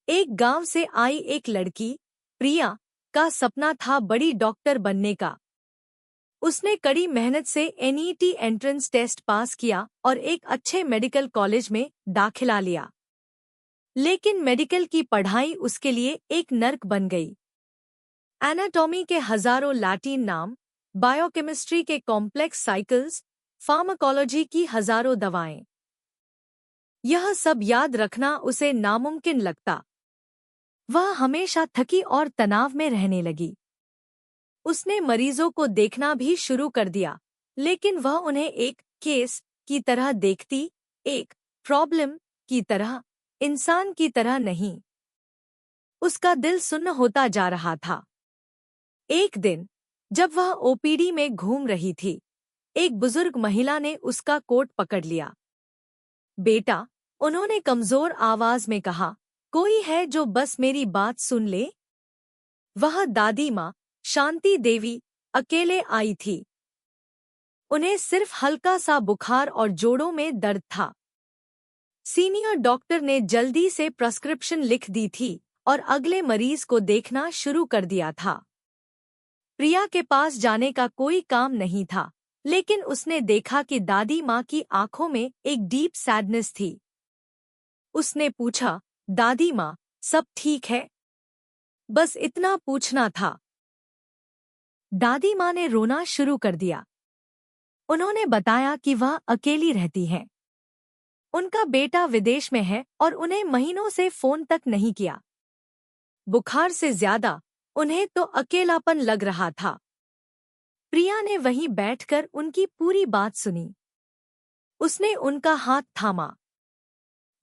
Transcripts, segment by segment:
एक गांव से आई एक लड़की, प्रिया, का सपना था बड़ी डॉक्टर बनने का। उसने कड़ी मेहनत से एनईटी एंट्रेंस टेस्ट पास किया और एक अच्छे मेडिकल कॉलेज में दाखिला लिया। लेकिन मेडिकल की पढ़ाई उसके लिए एक नर्क बन गई। एनाटॉमी के हजारों लैटिन नाम, बायोकेमिस्ट्री के कॉम्प्लेक्स साइकिल्स, फार्माकोलॉजी की हजारों दवाएं, यह सब याद रखना उसे नामुमकिन लगता। वह हमेशा थकी और तनाव में रहने लगी। उसने मरीजों को देखना भी शुरू कर दिया, लेकिन वह उन्हें एक केस की तरह देखती, एक प्रॉब्लम की तरह, इंसान की तरह नहीं। उसका दिल सुन्न होता जा रहा था। एक दिन जब वह ओपीडी में घूम रही थी, एक बुजुर्ग महिला ने उसका कोट पकड़ लिया। बेटा, उन्होंने कमजोर आवाज में कहा, कोई है जो बस मेरी बात सुन ले? वह दादी माँ शांति देवी अकेले आई थी। उन्हें सिर्फ हल्का सा बुखार और जोड़ों में दर्द था। सीनियर डॉक्टर ने जल्दी से प्रिस्क्रिप्शन लिख दी थी और अगले मरीज को देखना शुरू कर दिया था। प्रिया के पास जाने का कोई काम नहीं था, लेकिन उसने देखा कि दादी माँ की आंखों में एक डीप सैडनेस थी। उसने पूछा, दादी माँ, सब ठीक है? बस इतना पूछना था। दादी माँ ने रोना शुरू कर दिया। उन्होंने बताया कि वह अकेली रहती हैं। उनका बेटा विदेश में है और उन्हें महीनों से फोन तक नहीं किया। बुखार से ज्यादा उन्हें तो अकेलापन लग रहा था। प्रिया ने वहीं बैठकर उनकी पूरी बात सुनी। उसने उनका हाथ थामा।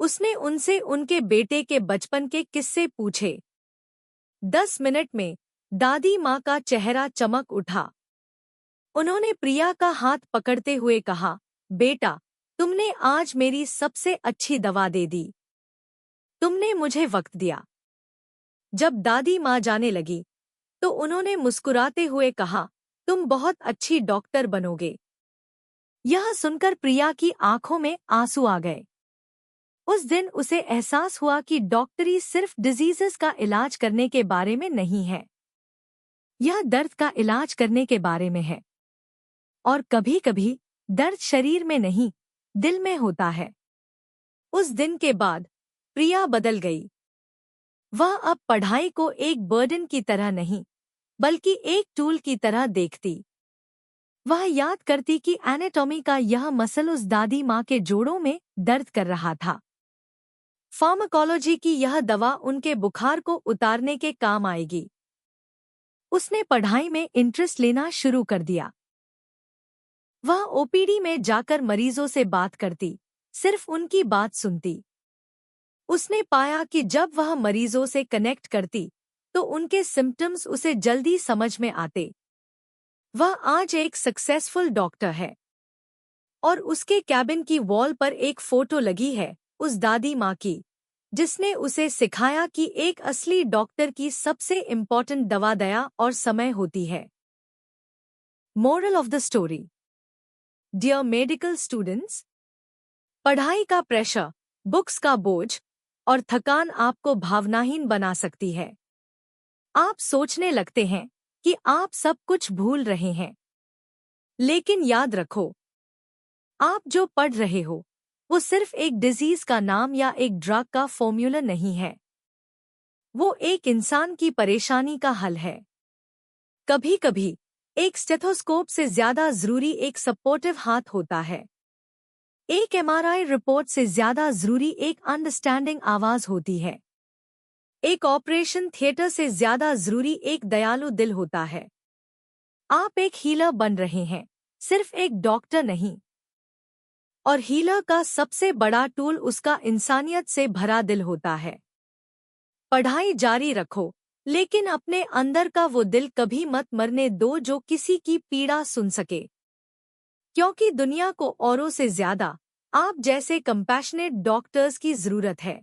उसने उनसे उनके बेटे के बचपन के किस्से पूछे। 10 मिनट में दादी माँ का चेहरा चमक उठा। उन्होंने प्रिया का हाथ पकड़ते हुए कहा, बेटा, तुमने आज मेरी सबसे अच्छी दवा दे दी। तुमने मुझे वक्त दिया। जब दादी माँ जाने लगी, तो उन्होंने मुस्कुराते हुए कहा, तुम बहुत अच्छी डॉक्टर बनोगे। यह सुनकर प्रिया की आंखों में आंसू आ गए। उस दिन उसे एहसास हुआ कि डॉक्टरी सिर्फ डिजीजेस का इलाज करने के बारे में नहीं है। यह दर्द का इलाज करने के बारे में है। और कभी-कभी दर्द शरीर में नहीं, दिल में होता है। उस दिन के बाद प्रिया बदल गई। वह अब पढ़ाई को एक बर्डन की तरह नहीं, बल्कि एक टूल की तरह देखती। वह याद करती कि एनाटॉमी का यह मसल उस दादी माँ के जोड़ों में दर्द कर रहा था। फार्माकोलॉजी की यह दवा उनके बुखार को उतारने के काम आएगी। उसने पढ़ाई में इंटरेस्ट लेना शुरू कर दिया। वह ओपीडी में जाकर मरीजों से बात करती, सिर्फ उनकी बात सुनती। उसने पाया कि जब वह मरीजों से कनेक्ट करती, तो उनके सिम्पटम्स उसे जल्दी समझ में आते। वह आज एक सक्सेसफुल डॉक्टर है और उसके कैबिन की वॉल पर एक फोटो लगी है उस दादी माँ की, जिसने उसे सिखाया कि एक असली डॉक्टर की सबसे इम्पोर्टेंट दवा दया और समय होती है। Moral of the story. Dear medical students, पढ़ाई का प्रेशर, बुक्स का बोझ और थकान आपको भावनाहीन बना सकती है। आप सोचने लगते हैं कि आप सब कुछ भूल रहे हैं। लेकिन याद रखो, आप जो पढ़ रहे हो, वो सिर्फ एक डिजीज का नाम या एक ड्रग का फॉर्मूला नहीं है। वो एक इंसान की परेशानी का हल है। कभी-कभी एक स्टेथोस्कोप से ज्यादा जरूरी एक सपोर्टिव हाथ होता है। एक एमआरआई रिपोर्ट से ज्यादा जरूरी एक अंडरस्टैंडिंग आवाज होती है। एक ऑपरेशन थिएटर से ज्यादा जरूरी एक दयालु दिल होता है। आप एक हीलर बन रहे हैं, सिर्फ एक डॉक्टर नहीं। और हीलर का सबसे बड़ा टूल उसका इंसानियत से भरा दिल होता है। पढ़ाई जारी रखो, लेकिन अपने अंदर का वो दिल कभी मत मरने दो जो किसी की पीड़ा सुन सके। क्योंकि दुनिया को औरों से ज्यादा आप जैसे कंपैशनेट डॉक्टर्स की जरूरत है।